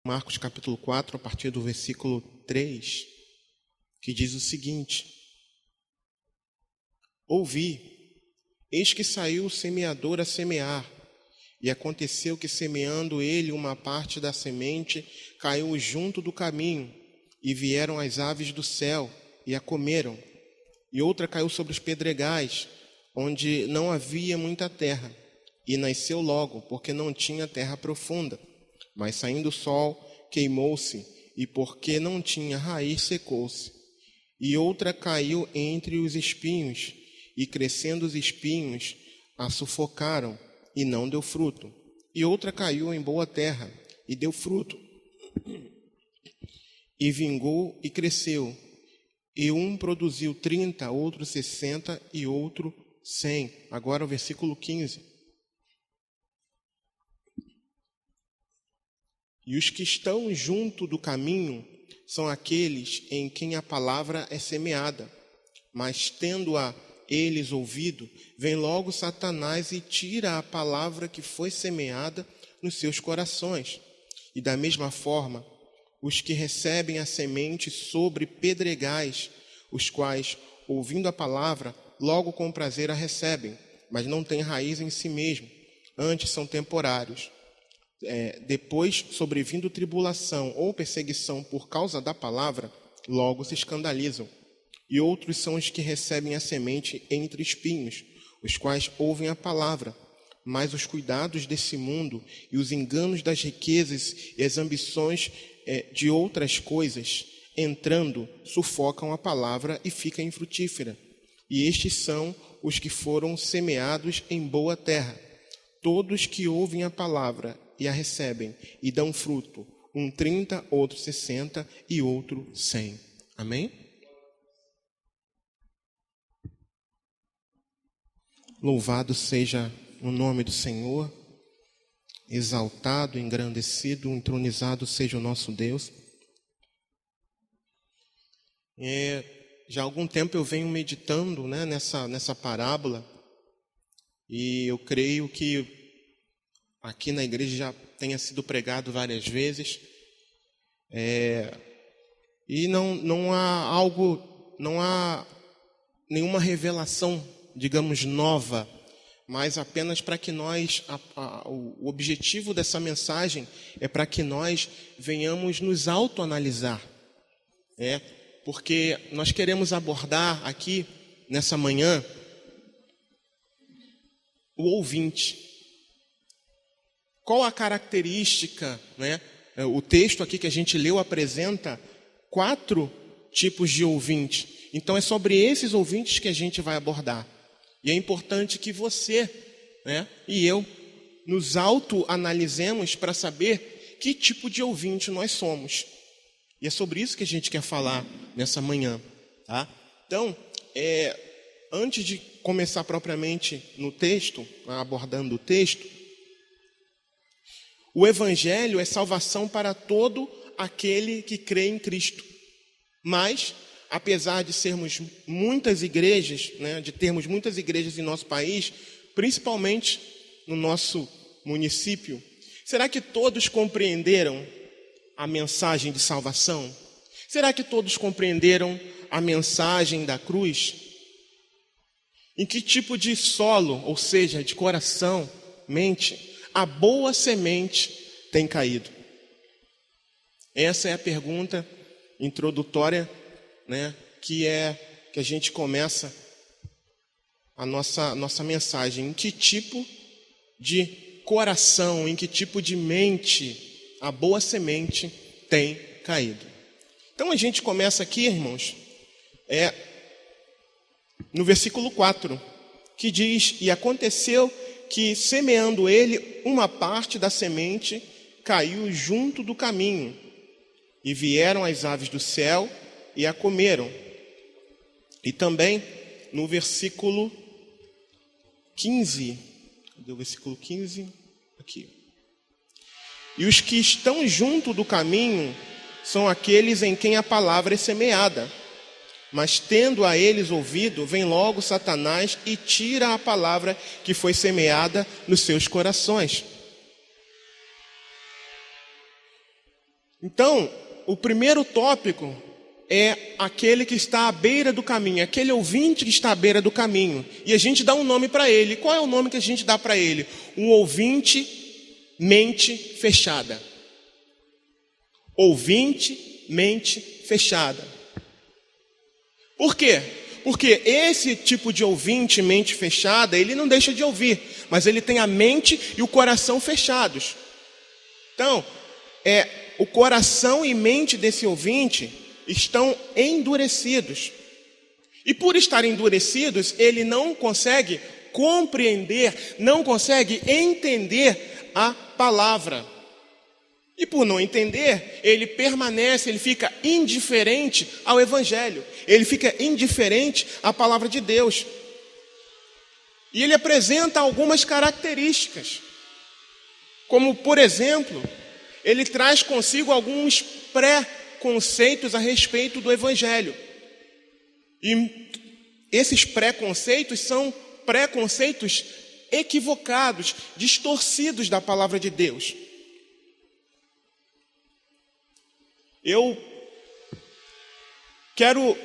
Marcos capítulo 4, a partir do versículo 3, que diz o seguinte: Ouvi, eis que saiu o semeador a semear, e aconteceu que, semeando ele uma parte da semente, caiu junto do caminho, e vieram as aves do céu, e a comeram. E outra caiu sobre os pedregais, onde não havia muita terra, e nasceu logo, porque não tinha terra profunda. Mas saindo o sol, queimou-se, e porque não tinha raiz, secou-se. E outra caiu entre os espinhos, e crescendo os espinhos, a sufocaram, e não deu fruto. E outra caiu em boa terra, e deu fruto. E vingou e cresceu. E um produziu 30, outro 60 e outro 100. Agora o versículo 15. E os que estão junto do caminho são aqueles em quem a palavra é semeada. Mas tendo-a eles ouvido, vem logo Satanás e tira a palavra que foi semeada nos seus corações. E da mesma forma, os que recebem a semente sobre pedregais, os quais, ouvindo a palavra, logo com prazer a recebem, mas não têm raiz em si mesmo, antes são temporários. Depois, sobrevindo tribulação ou perseguição por causa da palavra, logo se escandalizam. E outros são os que recebem a semente entre espinhos, os quais ouvem a palavra, mas os cuidados desse mundo e os enganos das riquezas e as ambições de outras coisas, entrando, sufocam a palavra e fica infrutífera. E estes são os que foram semeados em boa terra, todos que ouvem a palavra e a recebem, e dão fruto, um 30, outro 60 e outro 100. Amém? Louvado seja o nome do Senhor, exaltado, engrandecido, entronizado seja o nosso Deus. Já há algum tempo eu venho meditando, nessa parábola, e eu creio que aqui na igreja já tenha sido pregado várias vezes, e não há nenhuma revelação, digamos, nova, mas apenas para que nós, o objetivo dessa mensagem é para que nós venhamos nos autoanalisar, porque nós queremos abordar aqui, nessa manhã, o ouvinte. Qual a característica, O texto aqui que a gente leu apresenta 4 tipos de ouvinte. Então é sobre esses ouvintes que a gente vai abordar. E é importante que você, e eu nos autoanalisemos para saber que tipo de ouvinte nós somos. E é sobre isso que a gente quer falar nessa manhã, tá? Então, antes de começar propriamente no texto, abordando o texto, o Evangelho é salvação para todo aquele que crê em Cristo. Mas, apesar de sermos muitas igrejas, de termos muitas igrejas em nosso país, principalmente no nosso município, será que todos compreenderam a mensagem de salvação? Será que todos compreenderam a mensagem da cruz? Em que tipo de solo, ou seja, de coração, mente, a boa semente tem caído? Essa é a pergunta introdutória, que a gente começa a nossa mensagem. Em que tipo de coração, em que tipo de mente a boa semente tem caído? Então a gente começa aqui, irmãos, no versículo 4, que diz: E aconteceu que, semeando ele, uma parte da semente caiu junto do caminho, e vieram as aves do céu e a comeram. E também no versículo 15, cadê o versículo 15? Aqui. E os que estão junto do caminho são aqueles em quem a palavra é semeada. Mas tendo a eles ouvido, vem logo Satanás e tira a palavra que foi semeada nos seus corações. Então, o primeiro tópico é aquele que está à beira do caminho, aquele ouvinte que está à beira do caminho. E a gente dá um nome para ele. Qual é o nome que a gente dá para ele? Um ouvinte, mente fechada. Ouvinte, mente fechada. Por quê? Porque esse tipo de ouvinte, mente fechada, ele não deixa de ouvir, mas ele tem a mente e o coração fechados. Então, o coração e mente desse ouvinte estão endurecidos. E por estar endurecidos, ele não consegue compreender, não consegue entender a palavra. E por não entender, ele permanece, ele fica indiferente ao Evangelho. Ele fica indiferente à palavra de Deus. E ele apresenta algumas características. Como, por exemplo, ele traz consigo alguns pré-conceitos a respeito do Evangelho. E esses pré-conceitos são pré-conceitos equivocados, distorcidos da palavra de Deus. Eu quero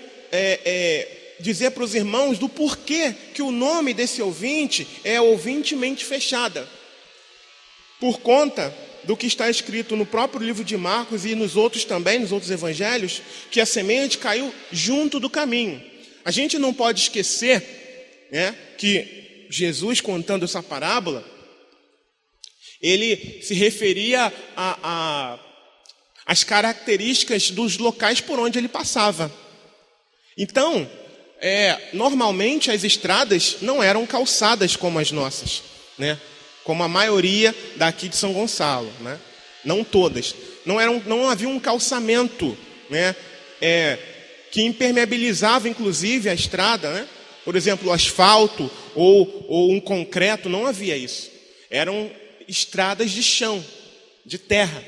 dizer para os irmãos do porquê que o nome desse ouvinte é ouvinte mente fechada. Por conta do que está escrito no próprio livro de Marcos e nos outros também, nos outros evangelhos, que a semente caiu junto do caminho. A gente não pode esquecer, né, que Jesus, contando essa parábola, ele se referia às características dos locais por onde ele passava. Então, normalmente as estradas não eram calçadas como as nossas, né? Como a maioria daqui de São Gonçalo, né? Não todas. Não havia um calçamento, né? Que impermeabilizava inclusive a estrada, né? Por exemplo, o asfalto ou um concreto, não havia isso. Eram estradas de chão, de terra.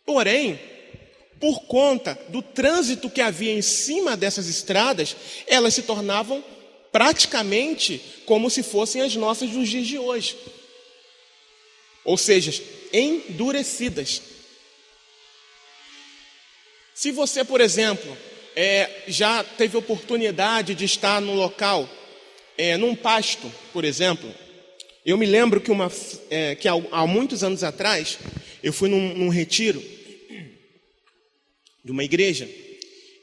Porém, por conta do trânsito que havia em cima dessas estradas, elas se tornavam praticamente como se fossem as nossas dos dias de hoje. Ou seja, endurecidas. Se você, por exemplo, já teve oportunidade de estar num local, num pasto, por exemplo, eu me lembro que há muitos anos atrás, eu fui num retiro de uma igreja,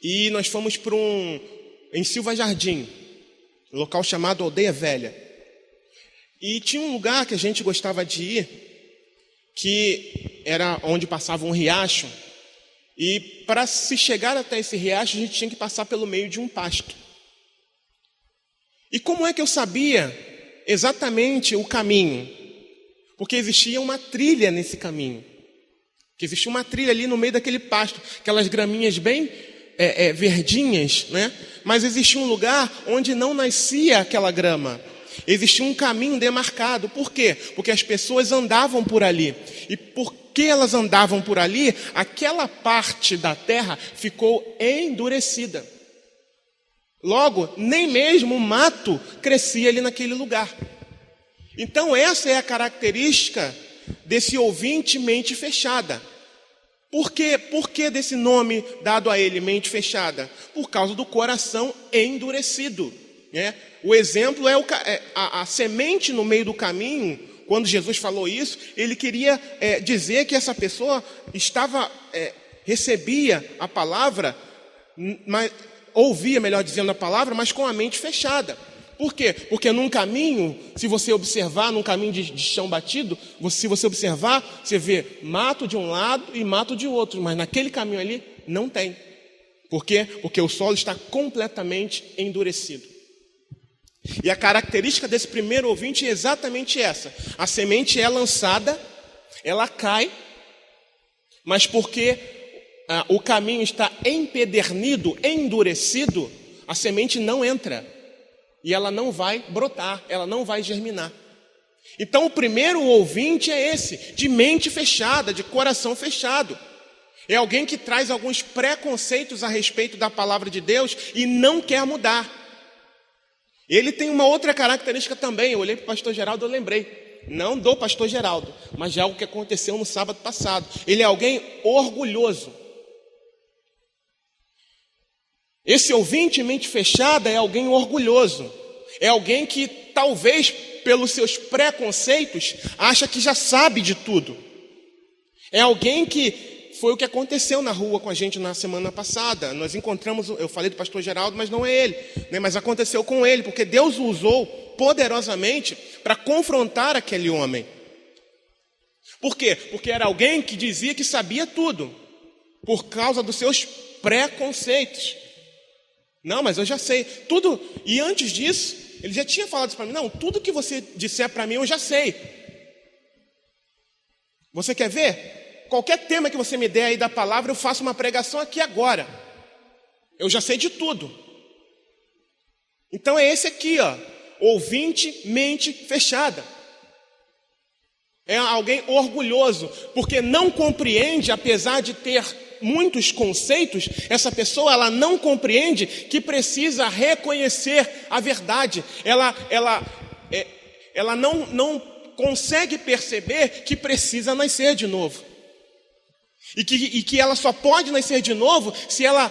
e nós fomos em Silva Jardim, um local chamado Aldeia Velha. E tinha um lugar que a gente gostava de ir, que era onde passava um riacho, e para se chegar até esse riacho, a gente tinha que passar pelo meio de um pasto. E como é que eu sabia exatamente o caminho? Porque existia uma trilha nesse caminho. Que existia uma trilha ali no meio daquele pasto, aquelas graminhas bem verdinhas, né? Mas existia um lugar onde não nascia aquela grama. Existia um caminho demarcado. Por quê? Porque as pessoas andavam por ali. E porque elas andavam por ali, aquela parte da terra ficou endurecida. Logo, nem mesmo o mato crescia ali naquele lugar. Então essa é a característica desse ouvinte mente fechada. Por que desse nome dado a ele, mente fechada? Por causa do coração endurecido, né? O exemplo é a semente no meio do caminho. Quando Jesus falou isso, ele queria dizer que essa pessoa recebia a palavra, ouvia, melhor dizendo, a palavra, mas com a mente fechada. Por quê? Porque num caminho, se você observar, num caminho de chão batido, se você observar, você vê mato de um lado e mato de outro, mas naquele caminho ali não tem. Por quê? Porque o solo está completamente endurecido. E a característica desse primeiro ouvinte é exatamente essa. A semente é lançada, ela cai, mas porque o caminho está empedernido, endurecido, a semente não entra. E ela não vai brotar, ela não vai germinar. Então o primeiro ouvinte é esse, de mente fechada, de coração fechado. É alguém que traz alguns preconceitos a respeito da palavra de Deus e não quer mudar. Ele tem uma outra característica também, eu olhei para o pastor Geraldo e eu lembrei. não do pastor Geraldo, mas de algo que aconteceu no sábado passado. Ele é alguém orgulhoso. Esse ouvinte mente fechada é alguém orgulhoso. É alguém que talvez, pelos seus preconceitos, acha que já sabe de tudo. É alguém que foi o que aconteceu na rua com a gente na semana passada. Nós encontramos, eu falei do pastor Geraldo, mas não é ele, né? Mas aconteceu com ele, porque Deus o usou poderosamente para confrontar aquele homem. Por quê? Porque era alguém que dizia que sabia tudo, por causa dos seus preconceitos. Não, mas eu já sei tudo. E antes disso, ele já tinha falado isso para mim. Não, tudo que você disser para mim eu já sei. Você quer ver? Qualquer tema que você me der aí da palavra, eu faço uma pregação aqui agora. Eu já sei de tudo. Então é esse aqui, ó. Ouvinte, mente fechada. É alguém orgulhoso, porque não compreende, apesar de ter muitos conceitos, essa pessoa ela não compreende que precisa reconhecer a verdade. Ela não consegue perceber que precisa nascer de novo. E que ela só pode nascer de novo se ela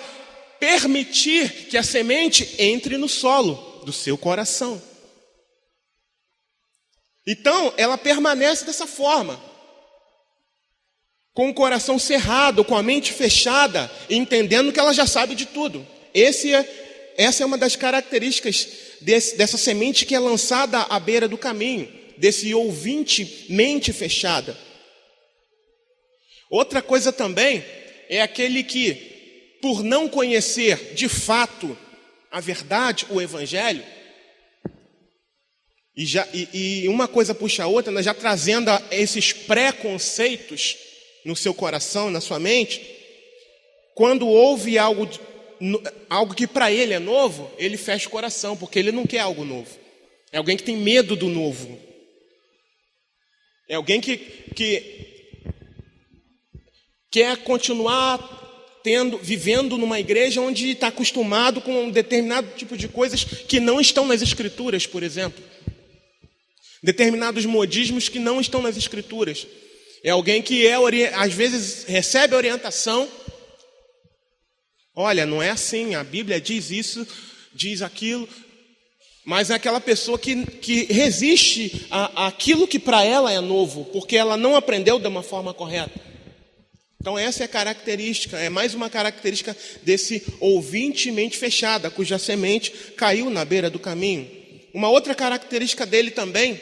permitir que a semente entre no solo do seu coração. Então, ela permanece dessa forma, com o coração cerrado, com a mente fechada, entendendo que ela já sabe de tudo. Essa é uma das características dessa semente que é lançada à beira do caminho, desse ouvinte mente fechada. Outra coisa também é aquele que, por não conhecer de fato a verdade, o evangelho, e uma coisa puxa a outra, né, já trazendo esses preconceitos no seu coração, na sua mente, quando ouve algo que para ele é novo, ele fecha o coração, porque ele não quer algo novo. É alguém que tem medo do novo. É alguém que quer continuar vivendo numa igreja onde está acostumado com um determinado tipo de coisas que não estão nas escrituras, por exemplo. Determinados modismos que não estão nas escrituras. É alguém que às vezes recebe orientação. Olha, não é assim, a Bíblia diz isso, diz aquilo. Mas é aquela pessoa que resiste àquilo que para ela é novo, porque ela não aprendeu de uma forma correta. Então essa é a característica, é mais uma característica desse ouvinte mente fechada, cuja semente caiu na beira do caminho. Uma outra característica dele também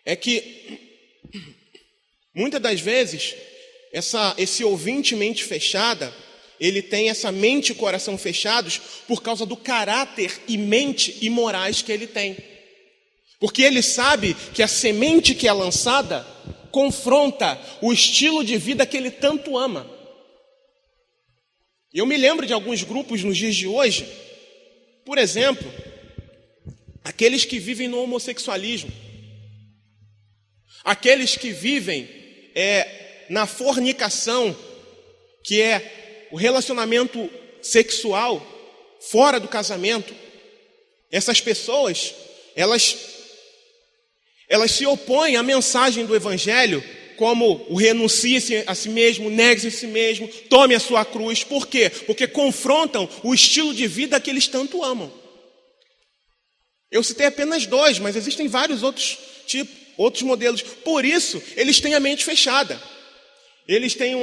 é que muitas das vezes esse ouvinte mente fechada, ele tem essa mente e coração fechados por causa do caráter e mente imorais que ele tem. Porque ele sabe que a semente que é lançada confronta o estilo de vida que ele tanto ama. Eu me lembro de alguns grupos nos dias de hoje, por exemplo, aqueles que vivem no homossexualismo, aqueles que vivem na fornicação, que é o relacionamento sexual fora do casamento. Essas pessoas, elas se opõem à mensagem do Evangelho, como o renuncie a si mesmo, negue-se a si mesmo, tome a sua cruz. Por quê? Porque confrontam o estilo de vida que eles tanto amam. Eu citei apenas 2, mas existem vários outros tipos, outros modelos. Por isso, eles têm a mente fechada. Eles têm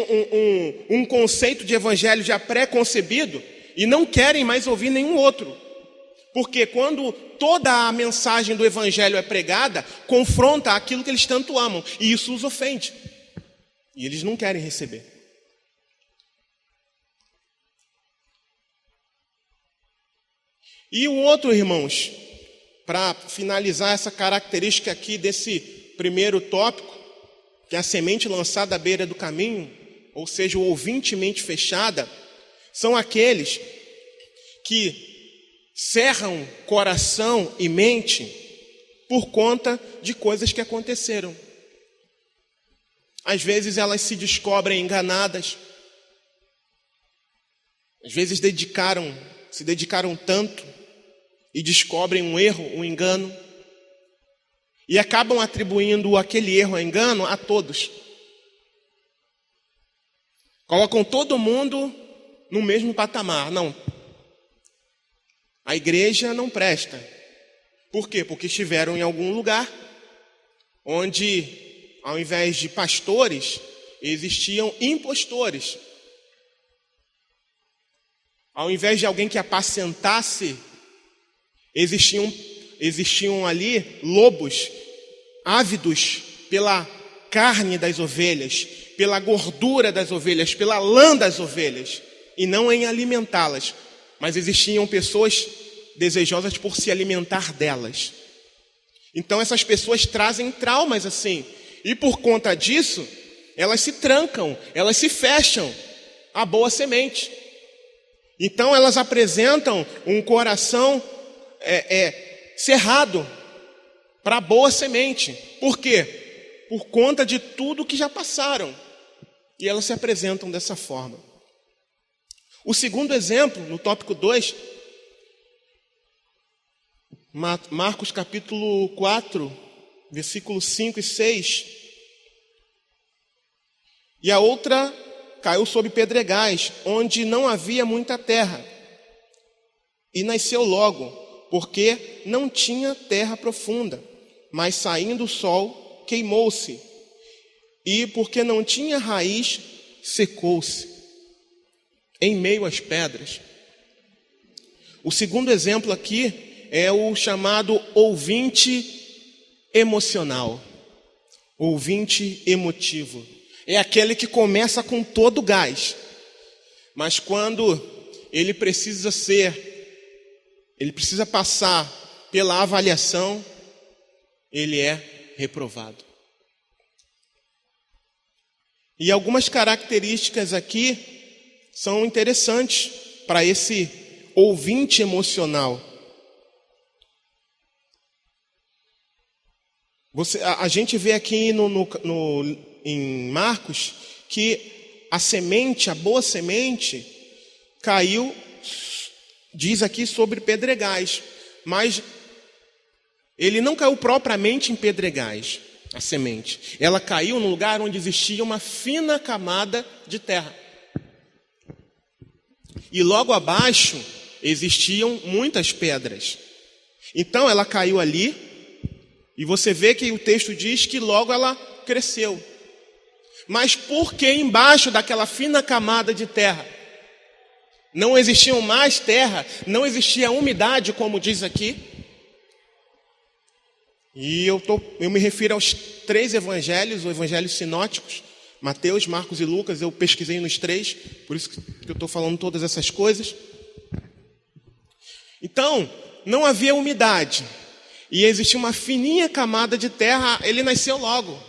um conceito de evangelho já pré-concebido e não querem mais ouvir nenhum outro. Porque quando toda a mensagem do evangelho é pregada, confronta aquilo que eles tanto amam. E isso os ofende. E eles não querem receber. E um outro, irmãos, para finalizar essa característica aqui desse primeiro tópico, que é a semente lançada à beira do caminho, ou seja, o ouvinte mente fechada, são aqueles que cerram coração e mente por conta de coisas que aconteceram. Às vezes elas se descobrem enganadas, às vezes se dedicaram tanto e descobrem um erro, um engano. E acabam atribuindo aquele erro, engano, a todos. Colocam todo mundo no mesmo patamar. Não. A igreja não presta. Por quê? Porque estiveram em algum lugar onde, ao invés de pastores, existiam impostores. Ao invés de alguém que apacentasse, existiam ali lobos ávidos pela carne das ovelhas, pela gordura das ovelhas, pela lã das ovelhas, e não em alimentá-las, mas existiam pessoas desejosas por se alimentar delas. Então essas pessoas trazem traumas assim, e por conta disso, elas se trancam, elas se fecham à boa semente. Então elas apresentam um coração cerrado para a boa semente. Por quê? Por conta de tudo que já passaram. E elas se apresentam dessa forma. O segundo exemplo, no tópico 2, Marcos capítulo 4, versículos 5 e 6. E a outra caiu sobre pedregais, onde não havia muita terra. E nasceu logo, porque não tinha terra profunda. Mas saindo o sol, queimou-se. E porque não tinha raiz, secou-se em meio às pedras. O segundo exemplo aqui é o chamado ouvinte emocional. Ouvinte emotivo. É aquele que começa com todo o gás. Mas quando ele precisa passar pela avaliação, ele é reprovado. E algumas características aqui são interessantes para esse ouvinte emocional. A gente vê aqui em Marcos que a semente, a boa semente, caiu, diz aqui, sobre pedregais, mas ele não caiu propriamente em pedregais, a semente. Ela caiu num lugar onde existia uma fina camada de terra. E logo abaixo existiam muitas pedras. Então ela caiu ali, e você vê que o texto diz que logo ela cresceu. Mas por que embaixo daquela fina camada de terra não existia mais terra, não existia umidade, como diz aqui? E eu me refiro aos 3 evangelhos, os evangelhos sinóticos, Mateus, Marcos e Lucas. Eu pesquisei nos 3, por isso que eu estou falando todas essas coisas. Então, não havia umidade, e existia uma fininha camada de terra, ele nasceu logo.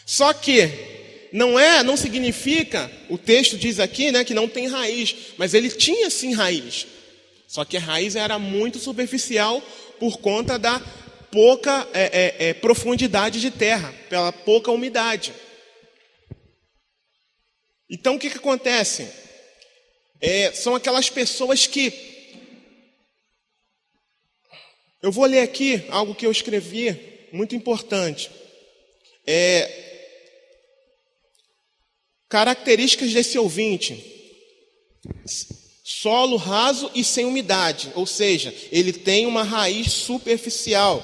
Só que não significa, o texto diz aqui, né, que não tem raiz, mas ele tinha sim raiz. Só que a raiz era muito superficial por conta da pouca profundidade de terra, pela pouca umidade. Então o que acontece? São aquelas pessoas que... Eu vou ler aqui algo que eu escrevi, muito importante. Características desse ouvinte: solo raso e sem umidade, ou seja, ele tem uma raiz superficial.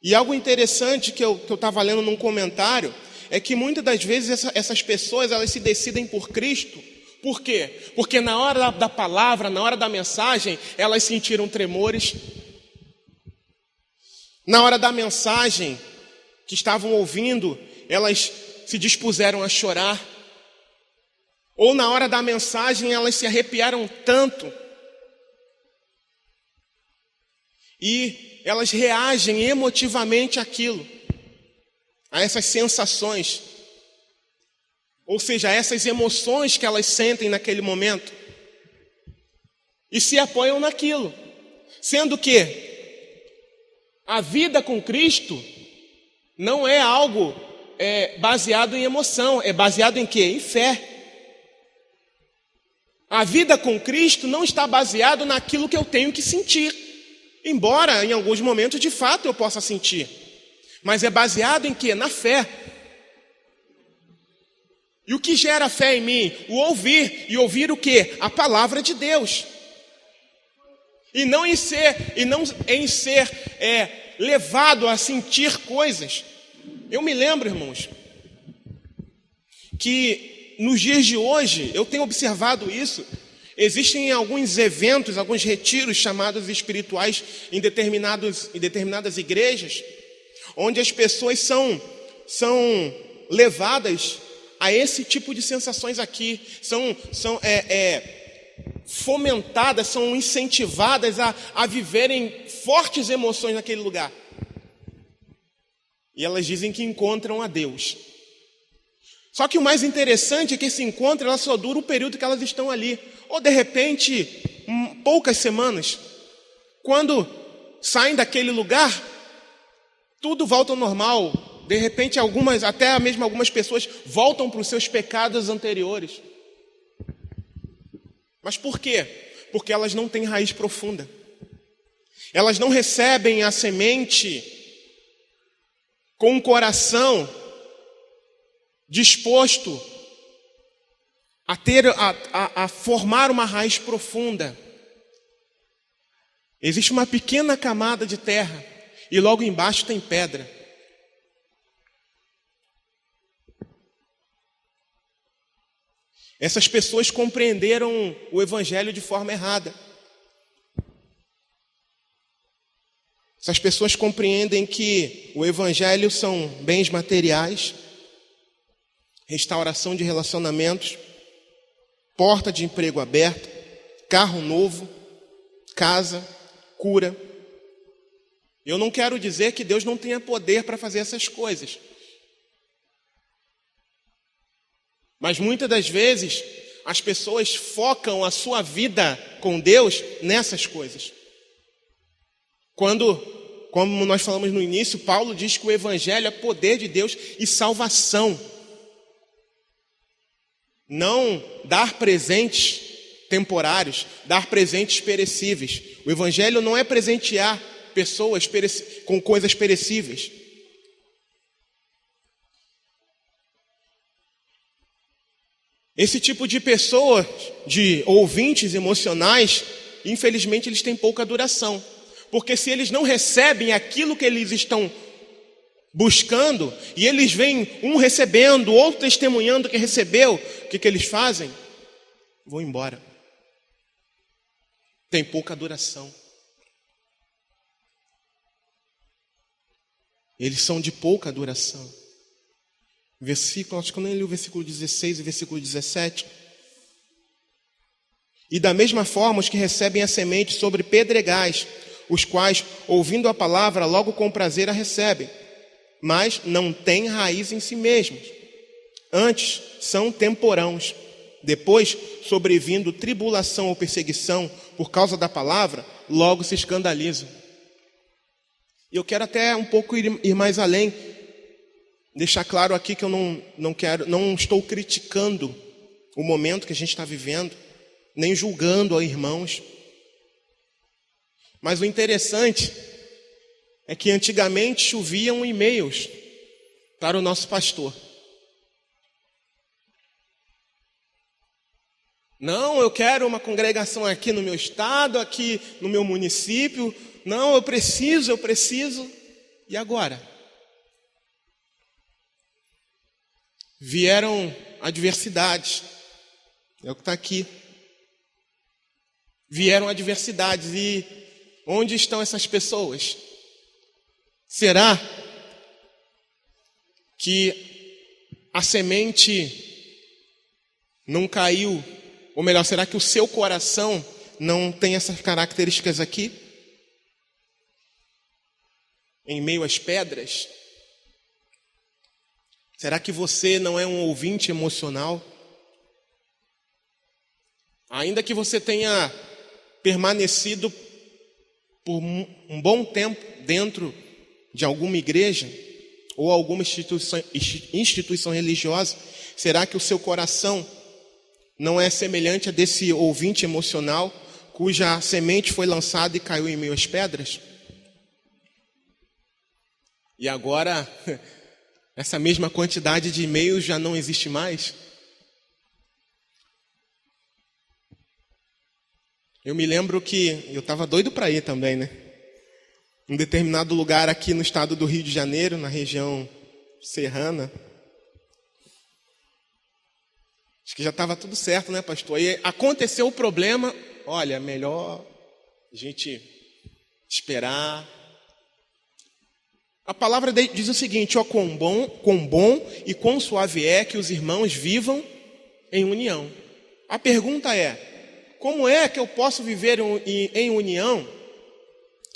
E algo interessante que eu estava lendo num comentário é que muitas das vezes essas pessoas, elas se decidem por Cristo. Por quê? Porque na hora da palavra, na hora da mensagem, elas sentiram tremores. Na hora da mensagem que estavam ouvindo, elas se dispuseram a chorar. Ou na hora da mensagem, elas se arrepiaram tanto. E elas reagem emotivamente àquilo, a essas sensações. Ou seja, a essas emoções que elas sentem naquele momento. E se apoiam naquilo. Sendo que a vida com Cristo não é algo baseado em emoção. É baseado em quê? Em fé. A vida com Cristo não está baseado naquilo que eu tenho que sentir. Embora em alguns momentos de fato eu possa sentir. Mas é baseado em quê? Na fé. E o que gera fé em mim? O ouvir. E ouvir o quê? A palavra de Deus. E não em ser levado a sentir coisas. Eu me lembro, irmãos, que nos dias de hoje, eu tenho observado isso, existem alguns eventos, alguns retiros chamados espirituais em determinadas igrejas, onde as pessoas são levadas a esse tipo de sensações aqui, são fomentadas, são incentivadas a viverem fortes emoções naquele lugar. E elas dizem que encontram a Deus. Só que o mais interessante é que esse encontro ela só dura o período que elas estão ali. Ou de repente, poucas semanas. Quando saem daquele lugar, tudo volta ao normal. De repente, até mesmo algumas pessoas voltam para os seus pecados anteriores. Mas por quê? Porque elas não têm raiz profunda. Elas não recebem a semente com um coração disposto a formar uma raiz profunda. Existe uma pequena camada de terra e logo embaixo tem pedra. Essas pessoas compreenderam o evangelho de forma errada. Essas pessoas compreendem que o evangelho são bens materiais, restauração de relacionamentos, porta de emprego aberta, carro novo, casa, cura. Eu não quero dizer que Deus não tenha poder para fazer essas coisas. Mas muitas das vezes as pessoas focam a sua vida com Deus nessas coisas. Como nós falamos no início, Paulo diz que o evangelho é poder de Deus e salvação. Não dar presentes temporários, dar presentes perecíveis. O evangelho não é presentear pessoas com coisas perecíveis. Esse tipo de pessoas, de ouvintes emocionais, infelizmente eles têm pouca duração. Porque se eles não recebem aquilo que eles estão buscando, e eles vêm um recebendo, outro testemunhando que recebeu, o que eles fazem? Vão embora. Tem pouca duração. Eles são de pouca duração. Acho que eu nem li o versículo 16 e o versículo 17. E da mesma forma, os que recebem a semente sobre pedregais, os quais, ouvindo a palavra, logo com prazer a recebem, mas não têm raiz em si mesmos. Antes, são temporãos. Depois, sobrevindo tribulação ou perseguição por causa da palavra, logo se escandalizam. E eu quero até um pouco ir mais além, deixar claro aqui que eu não estou criticando o momento que a gente está vivendo, nem julgando a irmãos. Mas o interessante é que antigamente choviam e-mails para o nosso pastor. Não, eu quero uma congregação aqui no meu estado, aqui no meu município. Não, eu preciso. E agora? Vieram adversidades. É o que está aqui. Vieram adversidades. E onde estão essas pessoas? Será que a semente não caiu? Ou melhor, será que o seu coração não tem essas características aqui? Em meio às pedras? Será que você não é um ouvinte emocional? Ainda que você tenha permanecido por um bom tempo dentro de alguma igreja ou alguma instituição religiosa, será que o seu coração não é semelhante a desse ouvinte emocional, cuja semente foi lançada e caiu em meio às pedras? E agora, essa mesma quantidade de e-mails já não existe mais? Eu me lembro que eu estava doido para ir também, né? Em determinado lugar aqui no estado do Rio de Janeiro, na região serrana. Acho que já estava tudo certo, né, pastor? E aconteceu o problema. Olha, melhor a gente esperar. A palavra diz o seguinte: ó, quão bom e quão suave é que os irmãos vivam em união. A pergunta é: como é que eu posso viver em união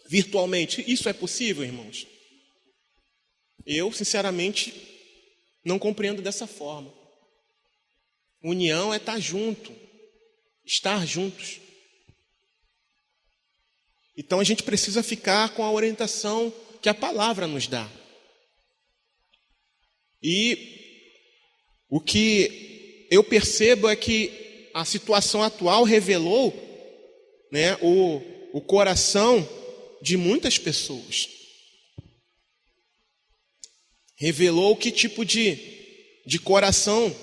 virtualmente? Isso é possível, irmãos? Eu, sinceramente, não compreendo dessa forma. União é estar junto, estar juntos. Então a gente precisa ficar com a orientação que a palavra nos dá. E o que eu percebo é que a situação atual revelou, né, o coração de muitas pessoas. Revelou que tipo de coração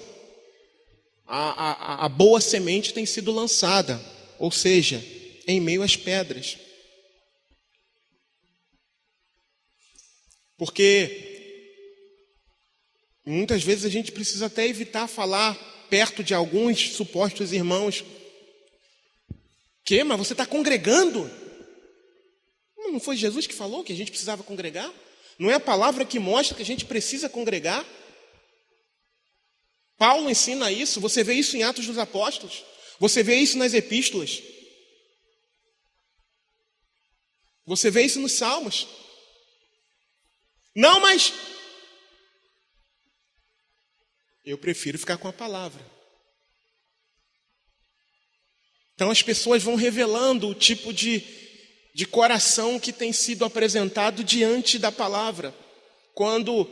a boa semente tem sido lançada, ou seja, em meio às pedras. Porque muitas vezes a gente precisa até evitar falar perto de alguns supostos irmãos. Mas você está congregando? Não foi Jesus que falou que a gente precisava congregar? Não é a palavra que mostra que a gente precisa congregar? Paulo ensina isso, você vê isso em Atos dos Apóstolos, você vê isso nas epístolas, você vê isso nos Salmos. Não, mas eu prefiro ficar com a palavra. Então as pessoas vão revelando o tipo de coração que tem sido apresentado diante da palavra, quando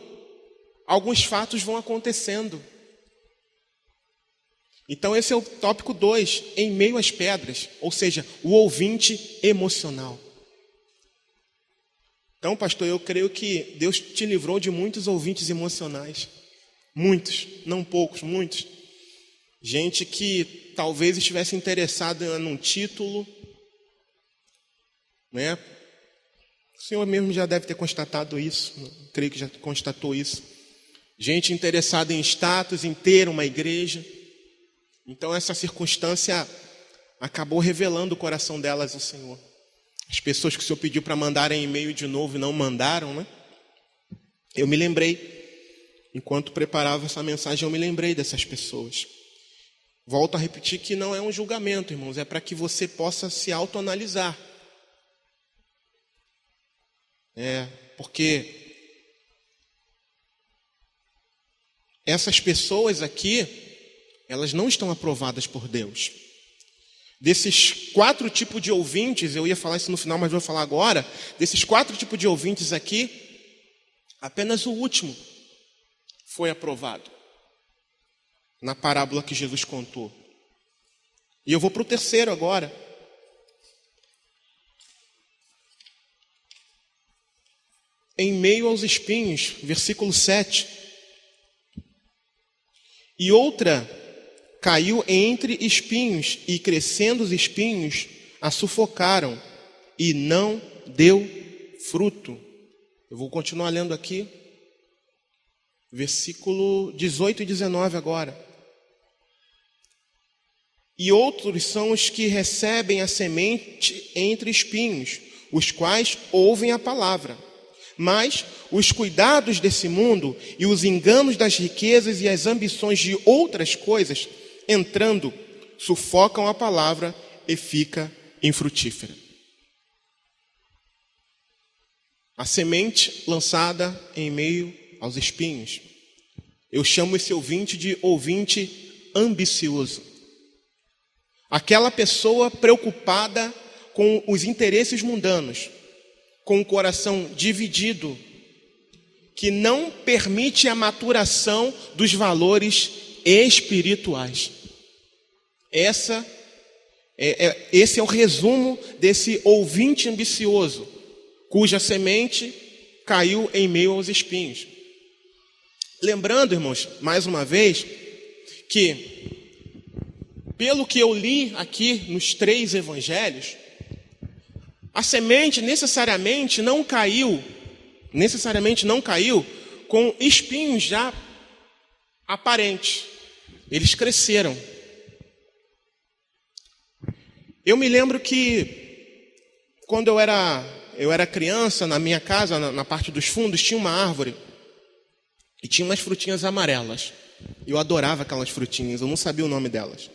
alguns fatos vão acontecendo. Então esse é o tópico 2, em meio às pedras, ou seja, o ouvinte emocional. Então, pastor, eu creio que Deus te livrou de muitos ouvintes emocionais. Muitos, não poucos, muitos. Gente que talvez estivesse interessada num título, né? O senhor mesmo já deve ter constatado isso, creio que já constatou isso. Gente interessada em status, em ter uma igreja. Então essa circunstância acabou revelando o coração delas ao Senhor. As pessoas que o Senhor pediu para mandarem e-mail de novo e não mandaram, né? Eu me lembrei, enquanto preparava essa mensagem, eu me lembrei dessas pessoas. Volto a repetir que não é um julgamento, irmãos, é para que você possa se autoanalisar. Porque essas pessoas aqui, elas não estão aprovadas por Deus. Desses 4 tipos de ouvintes, eu ia falar isso no final, mas vou falar agora. Desses 4 tipos de ouvintes aqui, apenas o último foi aprovado na parábola que Jesus contou. E eu vou para o terceiro agora. Em meio aos espinhos, versículo 7. E outra caiu entre espinhos, e crescendo os espinhos, a sufocaram, e não deu fruto. Eu vou continuar lendo aqui, versículo 18 e 19 agora. E outros são os que recebem a semente entre espinhos, os quais ouvem a palavra. Mas os cuidados desse mundo e os enganos das riquezas e as ambições de outras coisas, entrando, sufocam a palavra e fica infrutífera. A semente lançada em meio aos espinhos. Eu chamo esse ouvinte de ouvinte ambicioso. Aquela pessoa preocupada com os interesses mundanos, com o coração dividido, que não permite a maturação dos valores espirituais. Essa Esse é o resumo desse ouvinte ambicioso, cuja semente caiu em meio aos espinhos. Lembrando, irmãos, mais uma vez, que pelo que eu li aqui nos 3 evangelhos, a semente necessariamente não caiu com espinhos já aparentes. Eles cresceram. Eu me lembro que quando eu era criança, na minha casa, na parte dos fundos, tinha uma árvore e tinha umas frutinhas amarelas. Eu adorava aquelas frutinhas, eu não sabia o nome delas.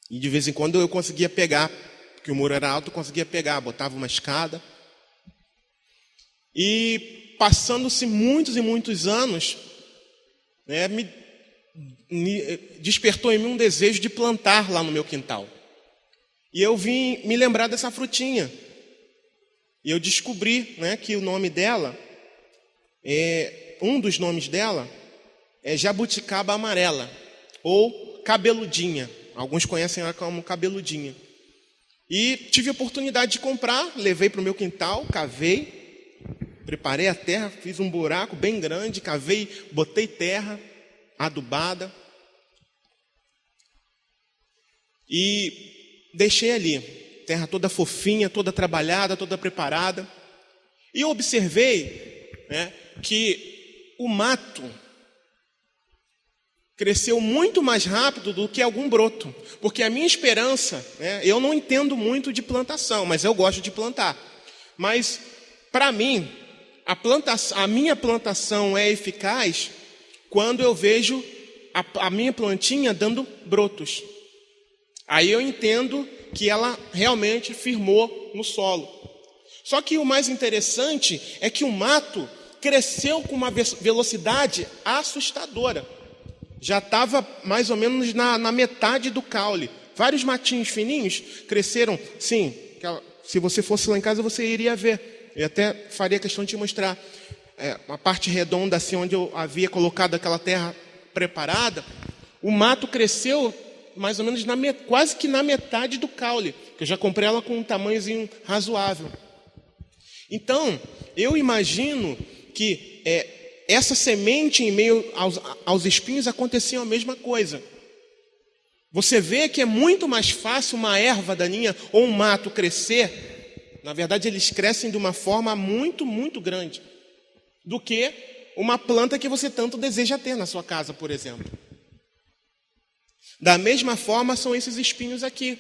E de vez em quando eu conseguia pegar, porque o muro era alto, eu conseguia pegar, botava uma escada. E passando-se muitos e muitos anos, me despertou em mim um desejo de plantar lá no meu quintal. E eu vim me lembrar dessa frutinha. E eu descobri, que o nome dela, um dos nomes dela, é jabuticaba amarela, ou cabeludinha. Alguns conhecem ela como cabeludinha. E tive a oportunidade de comprar, levei para o meu quintal, cavei, preparei a terra, fiz um buraco bem grande, cavei, botei terra adubada e deixei ali, terra toda fofinha, toda trabalhada, toda preparada. E eu observei, que o mato cresceu muito mais rápido do que algum broto, porque a minha esperança, eu não entendo muito de plantação, mas eu gosto de plantar. Mas para mim, a minha plantação é eficaz quando eu vejo a minha plantinha dando brotos. Aí eu entendo que ela realmente firmou no solo. Só que o mais interessante é que o mato cresceu com uma velocidade assustadora. Já estava mais ou menos na metade do caule. Vários matinhos fininhos cresceram. Sim, se você fosse lá em casa, você iria ver. Eu até faria questão de te mostrar. Uma parte redonda, assim, onde eu havia colocado aquela terra preparada. O mato cresceu mais ou menos quase que na metade do caule. Que eu já comprei ela com um tamanhozinho razoável. Então, eu imagino que essa semente em meio aos espinhos acontecia a mesma coisa. Você vê que é muito mais fácil uma erva daninha ou um mato crescer. Na verdade, eles crescem de uma forma muito, muito grande, do que uma planta que você tanto deseja ter na sua casa, por exemplo. Da mesma forma são esses espinhos aqui.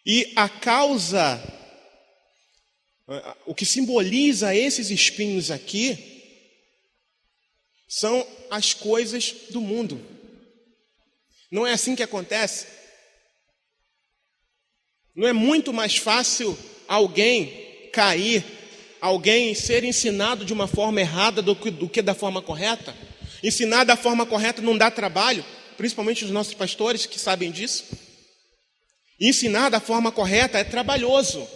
E a causa, o que simboliza esses espinhos aqui, são as coisas do mundo. Não é assim que acontece? Não é muito mais fácil alguém cair, alguém ser ensinado de uma forma errada do que da forma correta? Ensinar da forma correta não dá trabalho, principalmente os nossos pastores que sabem disso. Ensinar da forma correta é trabalhoso.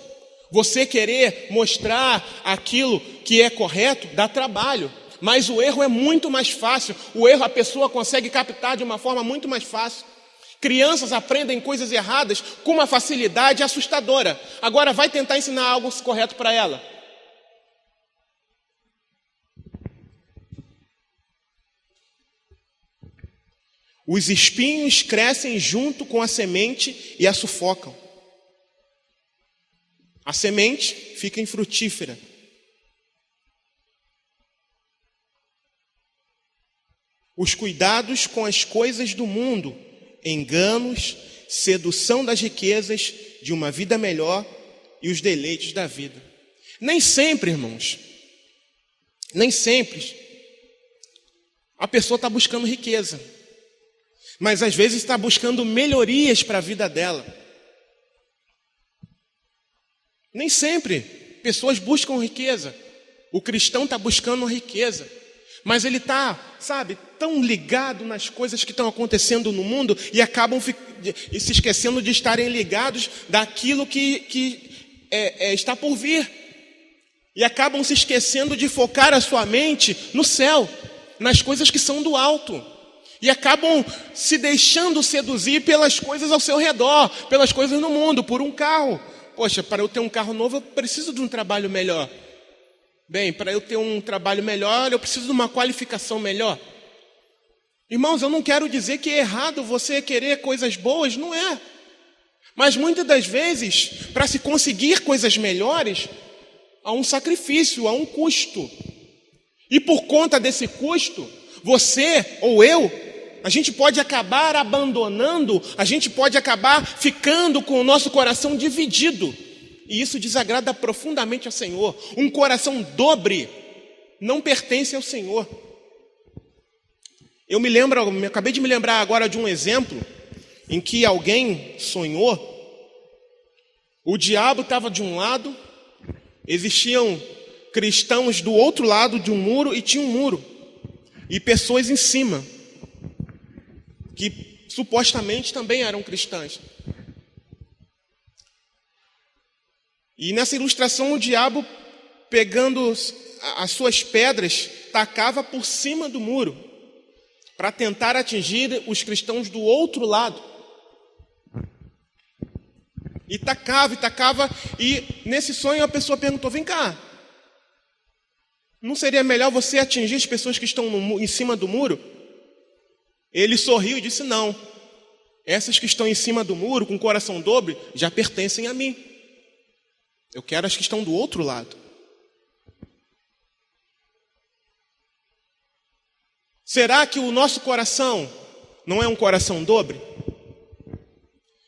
Você querer mostrar aquilo que é correto dá trabalho. Mas o erro é muito mais fácil. O erro a pessoa consegue captar de uma forma muito mais fácil. Crianças aprendem coisas erradas com uma facilidade assustadora. Agora vai tentar ensinar algo correto para ela. Os espinhos crescem junto com a semente e a sufocam. A semente fica infrutífera. Os cuidados com as coisas do mundo, enganos, sedução das riquezas, de uma vida melhor e os deleites da vida. Nem sempre, irmãos, nem sempre a pessoa está buscando riqueza. Mas às vezes está buscando melhorias para a vida dela. Nem sempre pessoas buscam riqueza. O cristão está buscando riqueza. Mas ele está, tão ligado nas coisas que estão acontecendo no mundo e acabam se esquecendo de estarem ligados daquilo que está por vir. E acabam se esquecendo de focar a sua mente no céu. nas coisas que são do alto. E acabam se deixando seduzir pelas coisas ao seu redor, pelas coisas no mundo, por um carro. Poxa, para eu ter um carro novo, eu preciso de um trabalho melhor. Bem, para eu ter um trabalho melhor, eu preciso de uma qualificação melhor. Irmãos, eu não quero dizer que é errado você querer coisas boas, não é. Mas muitas das vezes, para se conseguir coisas melhores, há um sacrifício, há um custo. E por conta desse custo, você ou eu, a gente pode acabar abandonando, a gente pode acabar ficando com o nosso coração dividido. E isso desagrada profundamente ao Senhor. Um coração dobre não pertence ao Senhor. Eu acabei de me lembrar agora de um exemplo em que alguém sonhou. O diabo estava de um lado, existiam cristãos do outro lado de um muro e tinha um muro. E pessoas em cima, que supostamente também eram cristãs. E nessa ilustração o diabo, pegando as suas pedras, tacava por cima do muro, para tentar atingir os cristãos do outro lado. E tacava, e nesse sonho a pessoa perguntou, vem cá, não seria melhor você atingir as pessoas que estão em cima do muro? Ele sorriu e disse, não, essas que estão em cima do muro, com o coração dobre, já pertencem a mim. Eu quero as que estão do outro lado. Será que o nosso coração não é um coração dobre?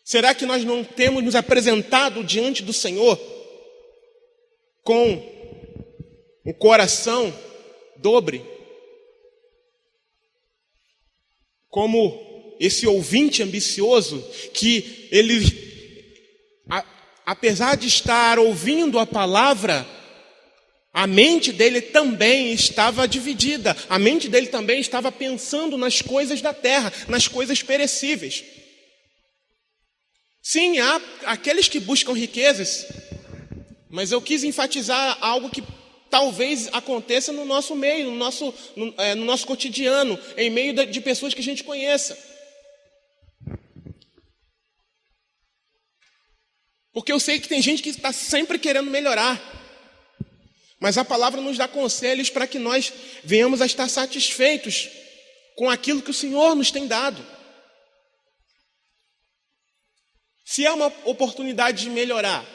Será que nós não temos nos apresentado diante do Senhor com o coração dobre? Como esse ouvinte ambicioso que ele, apesar de estar ouvindo a palavra, a mente dele também estava dividida. A mente dele também estava pensando nas coisas da terra, nas coisas perecíveis. Sim, há aqueles que buscam riquezas, mas eu quis enfatizar algo que talvez aconteça no nosso meio, no nosso cotidiano, em meio de pessoas que a gente conheça. Porque eu sei que tem gente que está sempre querendo melhorar, mas a palavra nos dá conselhos para que nós venhamos a estar satisfeitos com aquilo que o Senhor nos tem dado. Se é uma oportunidade de melhorar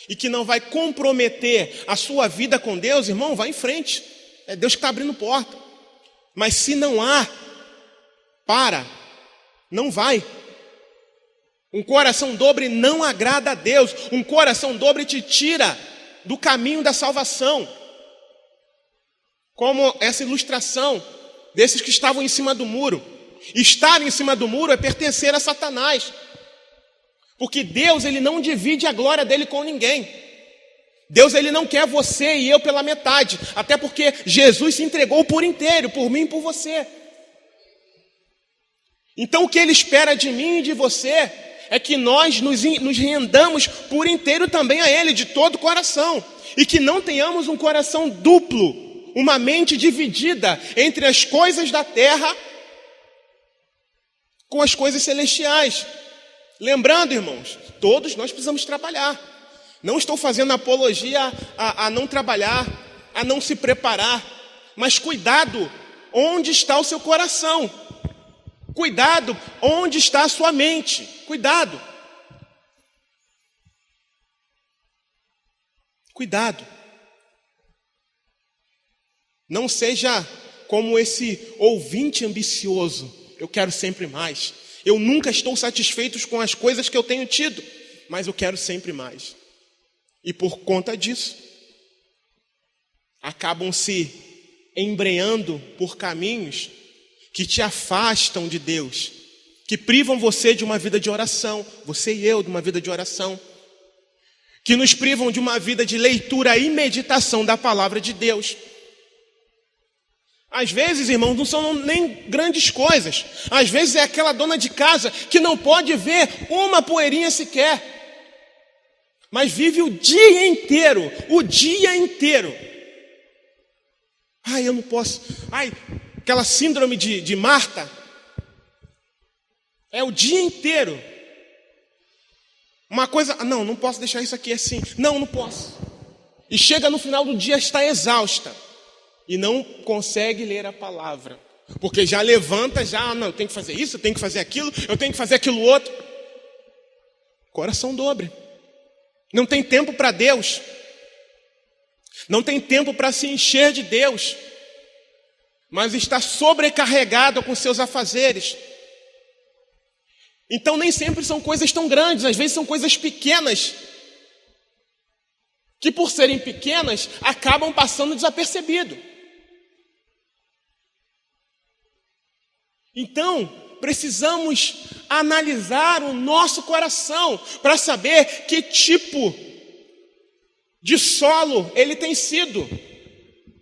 e que não vai comprometer a sua vida com Deus, irmão, vá em frente. É Deus que está abrindo porta. Mas se não há, não vai. Um coração dobre não agrada a Deus. Um coração dobre te tira do caminho da salvação. Como essa ilustração desses que estavam em cima do muro. Estar em cima do muro é pertencer a Satanás. Porque Deus, ele não divide a glória dele com ninguém. Deus, ele não quer você e eu pela metade. Até porque Jesus se entregou por inteiro, por mim e por você. Então o que ele espera de mim e de você é que nós nos rendamos por inteiro também a ele, de todo o coração. E que não tenhamos um coração duplo, uma mente dividida entre as coisas da terra com as coisas celestiais. Lembrando, irmãos, todos nós precisamos trabalhar. Não estou fazendo apologia a não trabalhar, a não se preparar. Mas cuidado onde está o seu coração. Cuidado onde está a sua mente. Cuidado. Cuidado. Não seja como esse ouvinte ambicioso. Eu quero sempre mais. Eu nunca estou satisfeito com as coisas que eu tenho tido, mas eu quero sempre mais. E por conta disso, acabam se embreando por caminhos que te afastam de Deus, que privam você de uma vida de oração, você e eu de uma vida de oração, que nos privam de uma vida de leitura e meditação da palavra de Deus. Às vezes, irmãos, não são nem grandes coisas. Às vezes é aquela dona de casa que não pode ver uma poeirinha sequer, mas vive o dia inteiro. Ai, eu não posso. Ai, aquela síndrome de Marta. É o dia inteiro. Uma coisa, não posso deixar isso aqui assim. Não posso. E chega no final do dia, está exausta. E não consegue ler a palavra. Porque já levanta, eu tenho que fazer isso, eu tenho que fazer aquilo, eu tenho que fazer aquilo outro. Coração dobre. Não tem tempo para Deus. Não tem tempo para se encher de Deus. Mas está sobrecarregado com seus afazeres. Então nem sempre são coisas tão grandes, às vezes são coisas pequenas, que por serem pequenas, acabam passando desapercebido. Então, precisamos analisar o nosso coração para saber que tipo de solo ele tem sido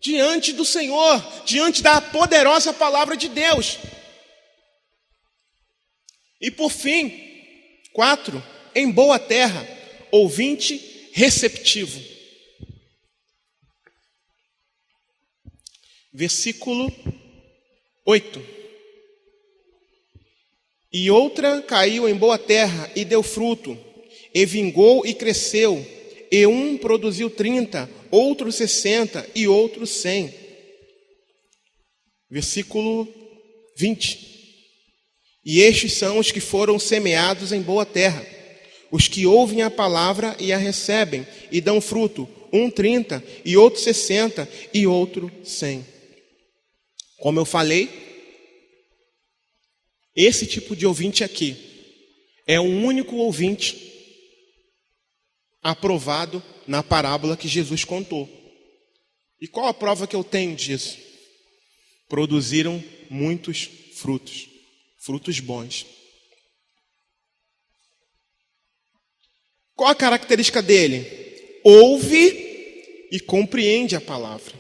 diante do Senhor, diante da poderosa palavra de Deus. E por fim, 4, em boa terra, ouvinte receptivo. Versículo 8. E outra caiu em boa terra e deu fruto, e vingou e cresceu, e um produziu 30, outro 60 e outro 100. Versículo 20. E estes são os que foram semeados em boa terra, os que ouvem a palavra e a recebem, e dão fruto, um 30, e outro 60, e outro 100. Como eu falei, esse tipo de ouvinte aqui é o único ouvinte aprovado na parábola que Jesus contou. E qual a prova que eu tenho disso? Produziram muitos frutos. Frutos bons. Qual a característica dele? Ouve e compreende a palavra.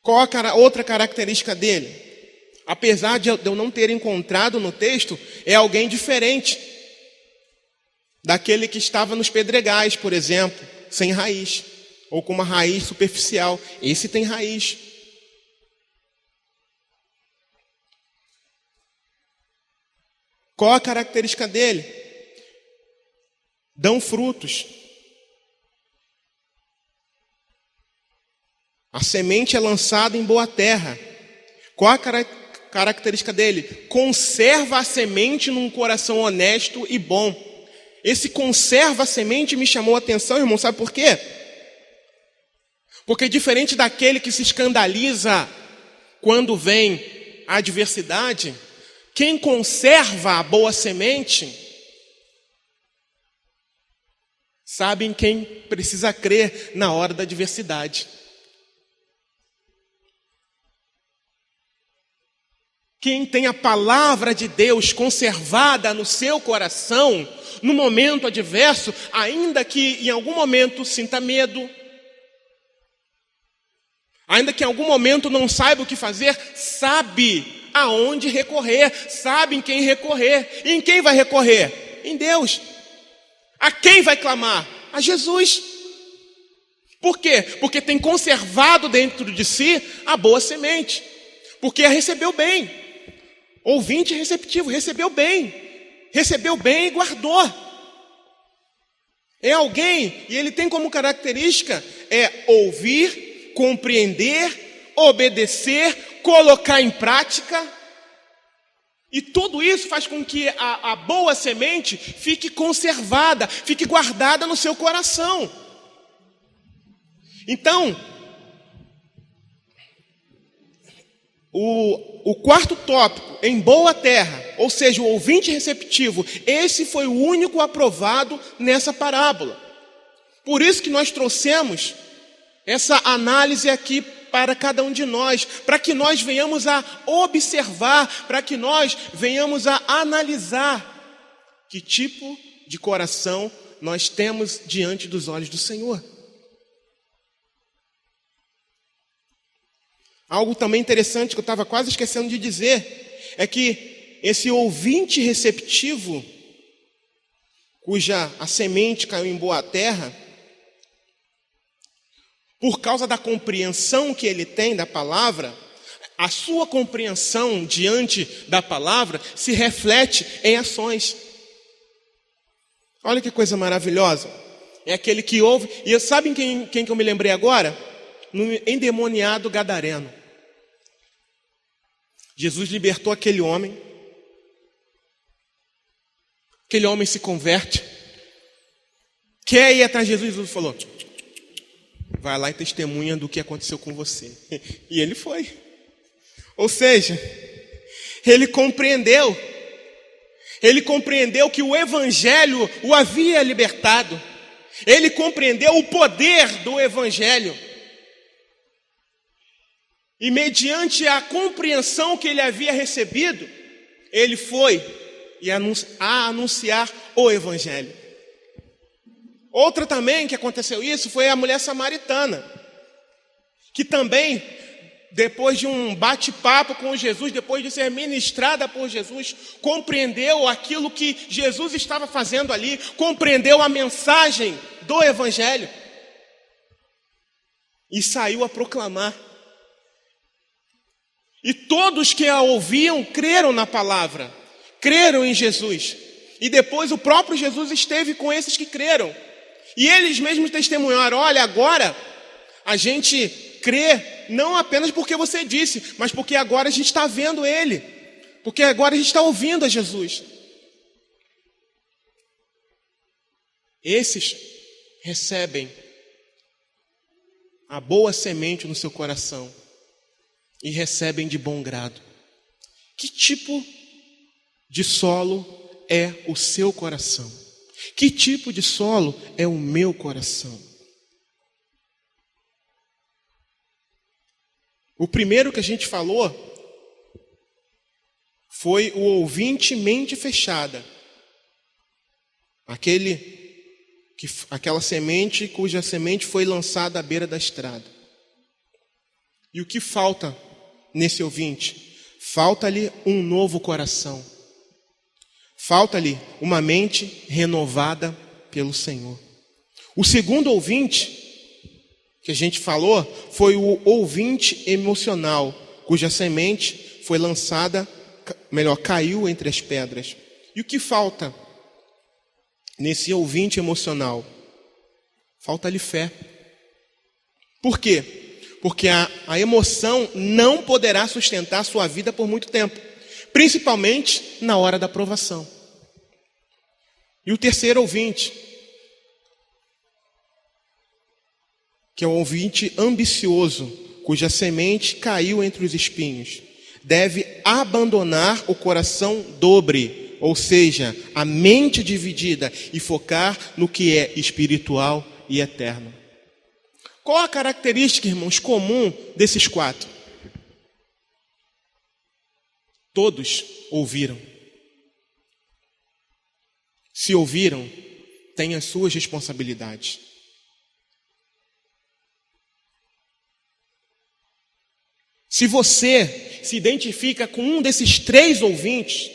Qual a outra característica dele? Apesar de eu não ter encontrado no texto, é alguém diferente daquele que estava nos pedregais, por exemplo, sem raiz, ou com uma raiz superficial. Esse tem raiz. Qual a característica dele? Dão frutos. A semente é lançada em boa terra. Qual a característica dele? Conserva a semente num coração honesto e bom. Esse conserva a semente me chamou a atenção, irmão, sabe por quê? Porque diferente daquele que se escandaliza quando vem a adversidade, quem conserva a boa semente sabe em quem precisa crer na hora da adversidade. Quem tem a palavra de Deus conservada no seu coração, no momento adverso, ainda que em algum momento sinta medo, ainda que em algum momento não saiba o que fazer, sabe aonde recorrer, sabe em quem recorrer. E em quem vai recorrer? Em Deus. A quem vai clamar? A Jesus. Por quê? Porque tem conservado dentro de si a boa semente. Porque a recebeu bem. Ouvinte receptivo, recebeu bem e guardou. É alguém, e ele tem como característica, ouvir, compreender, obedecer, colocar em prática. E tudo isso faz com que a boa semente fique conservada, fique guardada no seu coração. Então, o quarto tópico, em boa terra, ou seja, o ouvinte receptivo, esse foi o único aprovado nessa parábola. Por isso que nós trouxemos essa análise aqui para cada um de nós, para que nós venhamos a observar, para que nós venhamos a analisar que tipo de coração nós temos diante dos olhos do Senhor. Algo também interessante que eu estava quase esquecendo de dizer é que esse ouvinte receptivo, cuja a semente caiu em boa terra, por causa da compreensão que ele tem da palavra, a sua compreensão diante da palavra se reflete em ações. Olha que coisa maravilhosa. É aquele que ouve. E sabem quem que eu me lembrei agora? No endemoniado gadareno. Jesus libertou aquele homem. Aquele homem se converte. Quer ir atrás de Jesus? Jesus falou: vai lá e testemunha do que aconteceu com você. E ele foi. Ou seja, ele compreendeu que o Evangelho o havia libertado. Ele compreendeu o poder do Evangelho. E mediante a compreensão que ele havia recebido, ele foi a anunciar o Evangelho. Outra também que aconteceu isso foi a mulher samaritana, que também, depois de um bate-papo com Jesus, depois de ser ministrada por Jesus, compreendeu aquilo que Jesus estava fazendo ali, compreendeu a mensagem do Evangelho e saiu a proclamar. E todos que a ouviam creram na palavra, creram em Jesus. E depois o próprio Jesus esteve com esses que creram. E eles mesmos testemunharam: olha, agora a gente crê não apenas porque você disse, mas porque agora a gente está vendo Ele. Porque agora a gente está ouvindo a Jesus. Esses recebem a boa semente no seu coração e recebem de bom grado. Que tipo de solo é o seu coração? Que tipo de solo é o meu coração? O primeiro que a gente falou foi o ouvinte mente fechada. Aquela semente cuja semente foi lançada à beira da estrada. E o que falta nesse ouvinte? Falta-lhe um novo coração. Falta-lhe uma mente renovada pelo Senhor. O segundo ouvinte que a gente falou foi o ouvinte emocional, cuja semente foi lançada, caiu entre as pedras. E o que falta nesse ouvinte emocional? Falta-lhe fé. Por quê? Porque a emoção não poderá sustentar a sua vida por muito tempo, principalmente na hora da provação. E o terceiro ouvinte, que é o ouvinte ambicioso, cuja semente caiu entre os espinhos, deve abandonar o coração dobre, ou seja, a mente dividida, e focar no que é espiritual e eterno. Qual a característica, irmãos, comum desses quatro? Todos ouviram. Se ouviram, têm as suas responsabilidades. Se você se identifica com um desses três ouvintes,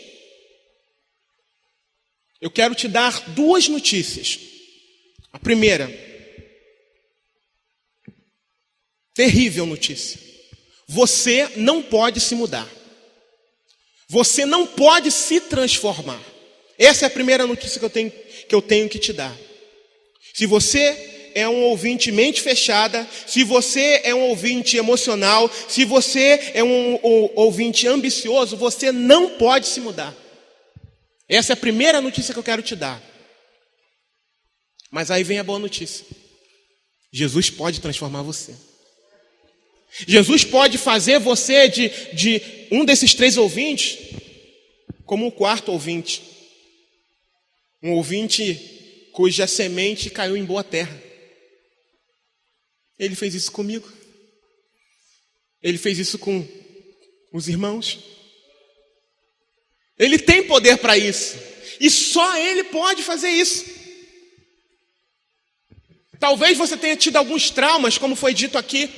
eu quero te dar duas notícias. A primeira, terrível notícia: você não pode se mudar. Você não pode se transformar. Essa é a primeira notícia que eu tenho que te dar. Se você é um ouvinte mente fechada, se você é um ouvinte emocional, se você é um ouvinte ambicioso, você não pode se mudar. Essa é a primeira notícia que eu quero te dar. Mas aí vem a boa notícia: Jesus pode transformar você. Jesus pode fazer você de um desses três ouvintes como o quarto ouvinte. Um ouvinte cuja semente caiu em boa terra. Ele fez isso comigo. Ele fez isso com os irmãos. Ele tem poder para isso. E só Ele pode fazer isso. Talvez você tenha tido alguns traumas, como foi dito aqui.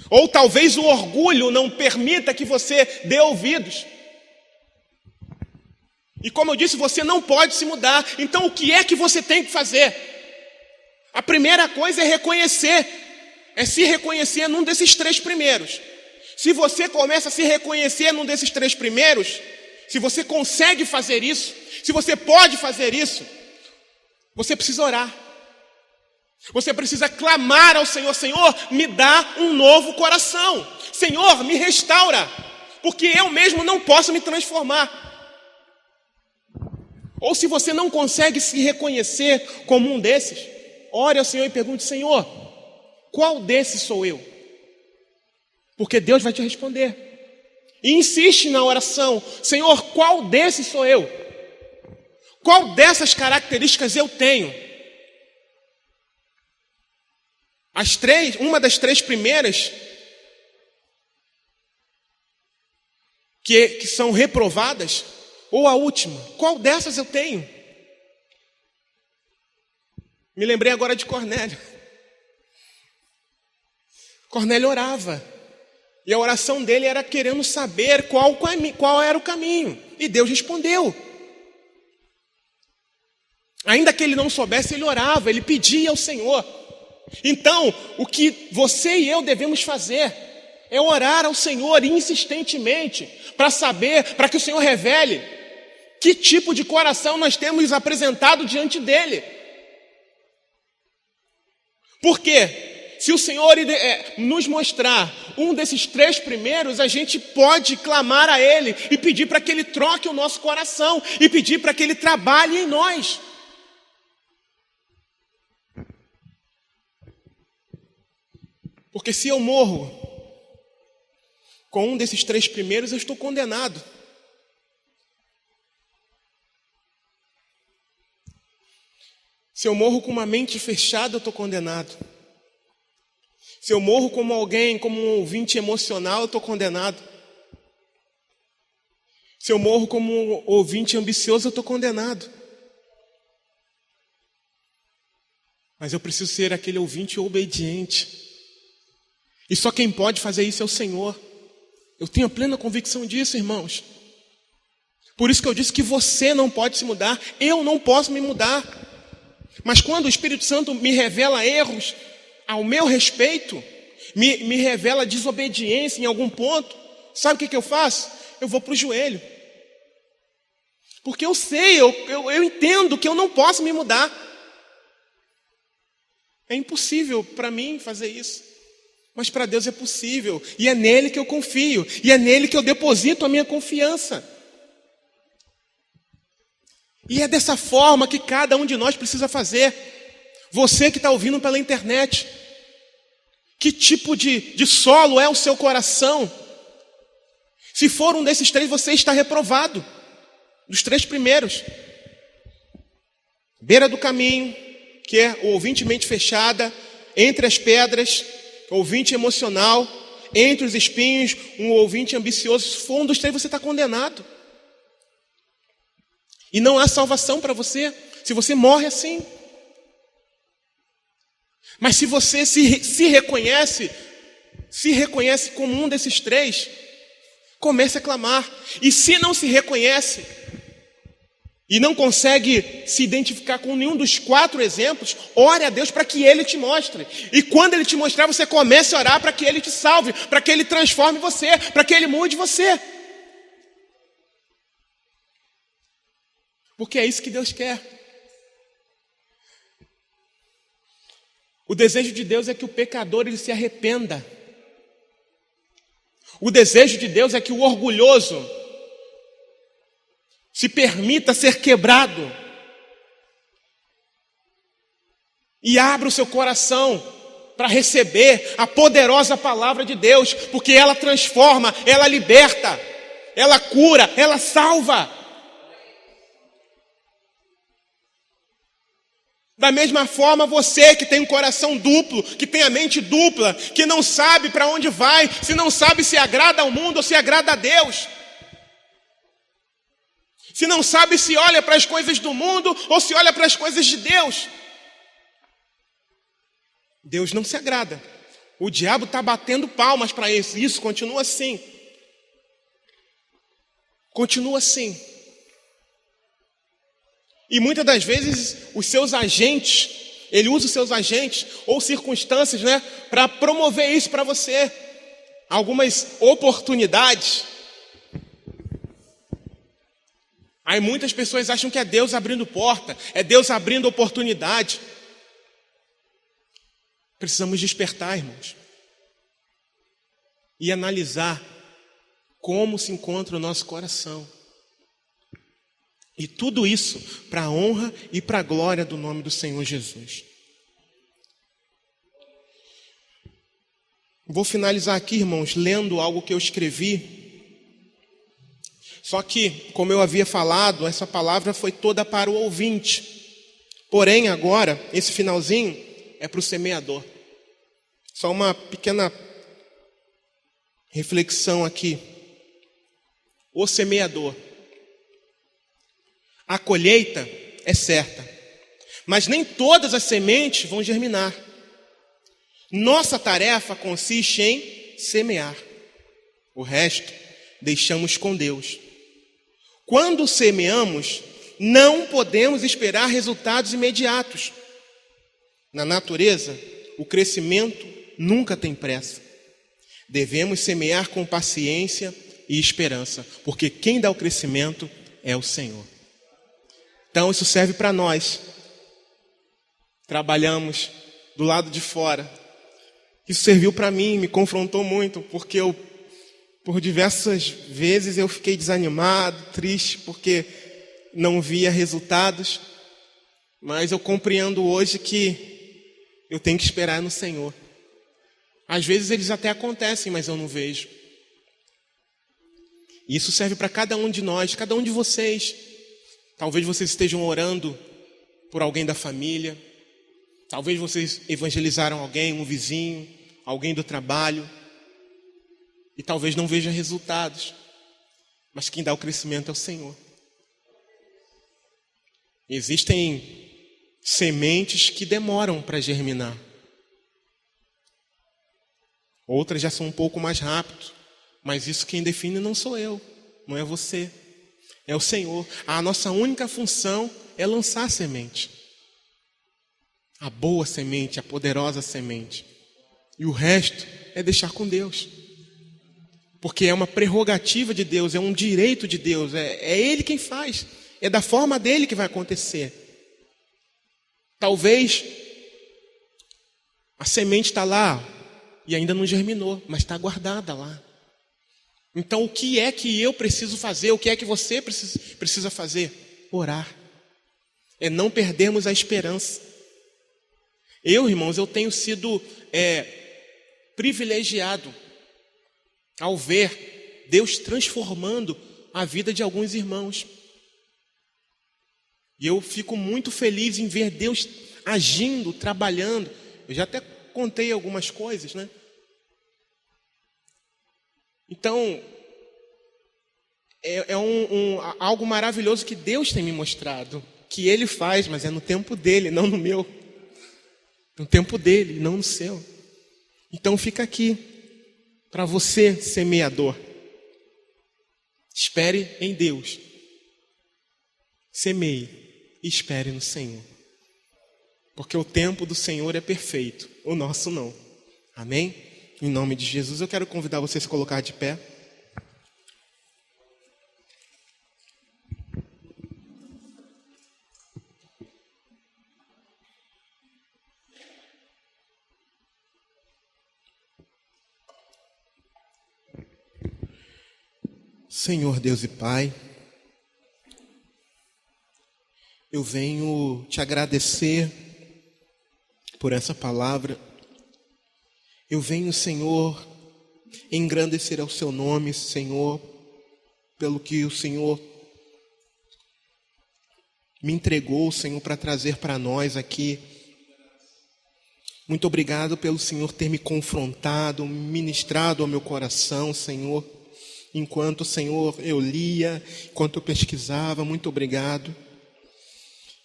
Ou talvez o orgulho não permita que você dê ouvidos. E como eu disse, você não pode se mudar. Então o que é que você tem que fazer? A primeira coisa é reconhecer, é se reconhecer num desses 3 primeiros. Se você começa a se reconhecer num desses 3 primeiros, se você consegue fazer isso, se você pode fazer isso, você precisa orar. Você precisa clamar ao Senhor: Senhor, me dá um novo coração. Senhor, me restaura, porque eu mesmo não posso me transformar. Ou se você não consegue se reconhecer como um desses, ore ao Senhor e pergunte: Senhor, qual desses sou eu? Porque Deus vai te responder. E insiste na oração: Senhor, qual desses sou eu? Qual dessas características eu tenho? Uma das 3 primeiras, que são reprovadas, ou a última, qual dessas eu tenho? Me lembrei agora de Cornélio. Cornélio orava, e a oração dele era querendo saber qual era o caminho, e Deus respondeu. Ainda que ele não soubesse, ele orava, ele pedia ao Senhor. Então, o que você e eu devemos fazer é orar ao Senhor insistentemente, para saber, para que o Senhor revele que tipo de coração nós temos apresentado diante dele. Porque se o Senhor nos mostrar um desses 3 primeiros, a gente pode clamar a Ele e pedir para que Ele troque o nosso coração e pedir para que Ele trabalhe em nós. Porque se eu morro com um desses 3 primeiros, eu estou condenado. Se eu morro com uma mente fechada, eu estou condenado. Se eu morro como alguém, como um ouvinte emocional, eu estou condenado. Se eu morro como um ouvinte ambicioso, eu estou condenado. Mas eu preciso ser aquele ouvinte obediente. E só quem pode fazer isso é o Senhor. Eu tenho a plena convicção disso, irmãos. Por isso que eu disse que você não pode se mudar, eu não posso me mudar. Mas quando o Espírito Santo me revela erros ao meu respeito, me revela desobediência em algum ponto, sabe o que eu faço? Eu vou para o joelho. Porque eu sei, eu entendo que eu não posso me mudar. É impossível para mim fazer isso. Mas para Deus é possível, e é nele que eu confio, e é nele que eu deposito a minha confiança. E é dessa forma que cada um de nós precisa fazer. Você que está ouvindo pela internet, que tipo de solo é o seu coração? Se for um desses 3, você está reprovado, dos 3 primeiros. Beira do caminho, que é o ouvinte mente fechada, entre as pedras, ouvinte emocional, entre os espinhos, um ouvinte ambicioso. Se for um dos 3, você está condenado. E não há salvação para você, se você morre assim. Mas se você se reconhece como um desses 3, comece a clamar. E se não se reconhece, e não consegue se identificar com nenhum dos 4 exemplos, ore a Deus para que Ele te mostre. E quando Ele te mostrar, você comece a orar para que Ele te salve, para que Ele transforme você, para que Ele mude você. Porque é isso que Deus quer. O desejo de Deus é que o pecador ele se arrependa. O desejo de Deus é que o orgulhoso se permita ser quebrado e abra o seu coração para receber a poderosa palavra de Deus, porque ela transforma, ela liberta, ela cura, ela salva. Da mesma forma, você que tem um coração duplo, que tem a mente dupla, que não sabe para onde vai, se não sabe se agrada ao mundo ou se agrada a Deus, se não sabe se olha para as coisas do mundo ou se olha para as coisas de Deus, Deus não se agrada. O diabo está batendo palmas para isso. Isso continua assim. Continua assim. E muitas das vezes os seus agentes, Ele usa os seus agentes ou circunstâncias, né, para promover isso para você. Algumas oportunidades. Aí muitas pessoas acham que é Deus abrindo porta, é Deus abrindo oportunidade. Precisamos despertar, irmãos, e analisar como se encontra o nosso coração. E tudo isso para a honra e para a glória do nome do Senhor Jesus. Vou finalizar aqui, irmãos, lendo algo que eu escrevi. Só que, como eu havia falado, essa palavra foi toda para o ouvinte. Porém, agora, esse finalzinho é para o semeador. Só uma pequena reflexão aqui. O semeador. A colheita é certa, mas nem todas as sementes vão germinar. Nossa tarefa consiste em semear. O resto deixamos com Deus. Quando semeamos, não podemos esperar resultados imediatos. Na natureza, o crescimento nunca tem pressa. Devemos semear com paciência e esperança, porque quem dá o crescimento é o Senhor. Então isso serve para nós. Trabalhamos do lado de fora. Isso serviu para mim, me confrontou muito, porque por diversas vezes eu fiquei desanimado, triste, porque não via resultados. Mas eu compreendo hoje que eu tenho que esperar no Senhor. Às vezes eles até acontecem, mas eu não vejo. E isso serve para cada um de nós, cada um de vocês. Talvez vocês estejam orando por alguém da família. Talvez vocês evangelizaram alguém, um vizinho, alguém do trabalho. E talvez não veja resultados. Mas quem dá o crescimento é o Senhor. Existem sementes que demoram para germinar. Outras já são um pouco mais rápido. Mas isso quem define não sou eu, não é você. É o Senhor. A nossa única função é lançar a semente. A boa semente, a poderosa semente. E o resto é deixar com Deus. Porque é uma prerrogativa de Deus, é um direito de Deus. É Ele quem faz. É da forma dele que vai acontecer. Talvez a semente está lá e ainda não germinou, mas está guardada lá. Então, o que é que eu preciso fazer? O que é que você precisa fazer? Orar. É não perdermos a esperança. Irmãos, eu tenho sido privilegiado ao ver Deus transformando a vida de alguns irmãos. E eu fico muito feliz em ver Deus agindo, trabalhando. Eu já até contei algumas coisas, né? Então, é algo maravilhoso que Deus tem me mostrado, que Ele faz, mas é no tempo dEle, não no meu. No tempo dEle, não no seu. Então fica aqui, para você, semeador. Espere em Deus. Semeie e espere no Senhor. Porque o tempo do Senhor é perfeito, o nosso não. Amém? Em nome de Jesus, eu quero convidar você a se colocar de pé. Senhor Deus e Pai, eu venho te agradecer por essa palavra. Eu venho, Senhor, engrandecer ao seu nome, Senhor, pelo que o Senhor me entregou, Senhor, para trazer para nós aqui. Muito obrigado pelo Senhor ter me confrontado, ministrado ao meu coração, Senhor. Enquanto, Senhor, eu lia, enquanto eu pesquisava, muito obrigado.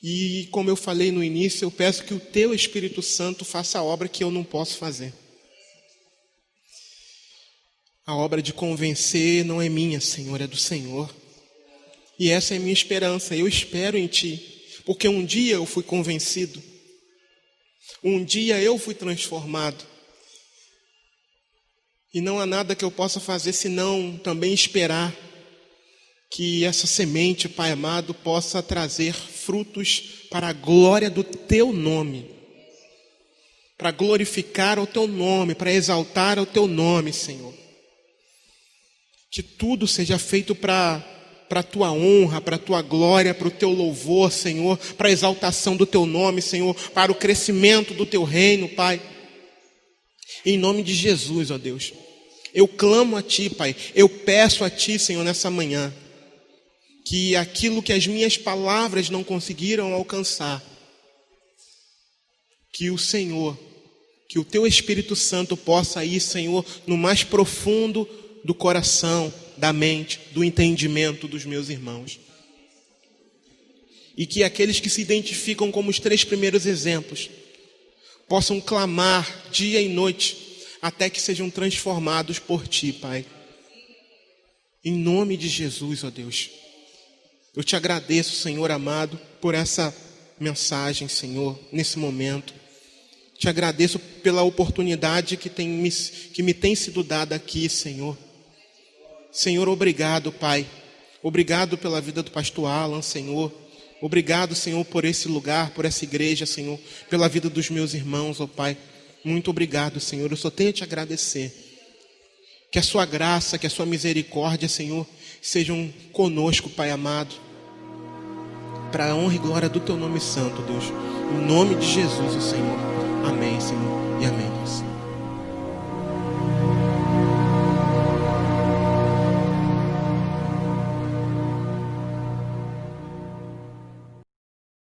E como eu falei no início, eu peço que o Teu Espírito Santo faça a obra que eu não posso fazer. A obra de convencer não é minha, Senhor, é do Senhor. E essa é a minha esperança, eu espero em Ti, porque um dia eu fui convencido. Um dia eu fui transformado. E não há nada que eu possa fazer senão também esperar que essa semente, Pai amado, possa trazer frutos para a glória do Teu nome. Para glorificar o Teu nome, para exaltar o Teu nome, Senhor. Que tudo seja feito para a Tua honra, para a Tua glória, para o Teu louvor, Senhor, para a exaltação do Teu nome, Senhor, para o crescimento do Teu reino, Pai. Em nome de Jesus, ó Deus, eu clamo a Ti, Pai, eu peço a Ti, Senhor, nessa manhã, que aquilo que as minhas palavras não conseguiram alcançar, que o Senhor, que o Teu Espírito Santo possa ir, Senhor, no mais profundo do coração, da mente, do entendimento dos meus irmãos. E que aqueles que se identificam como os 3 primeiros exemplos possam clamar dia e noite até que sejam transformados por Ti, Pai. Em nome de Jesus, ó Deus. Eu Te agradeço, Senhor amado, por essa mensagem, Senhor, nesse momento. Te agradeço pela oportunidade que me tem sido dada aqui, Senhor. Senhor, obrigado, Pai. Obrigado pela vida do pastor Alan, Senhor. Obrigado, Senhor, por esse lugar, por essa igreja, Senhor. Pela vida dos meus irmãos, ó Pai. Muito obrigado, Senhor. Eu só tenho a Te agradecer. Que a Sua graça, que a Sua misericórdia, Senhor, sejam conosco, Pai amado. Para a honra e glória do Teu nome santo, Deus. Em nome de Jesus, o Senhor. Amém, Senhor.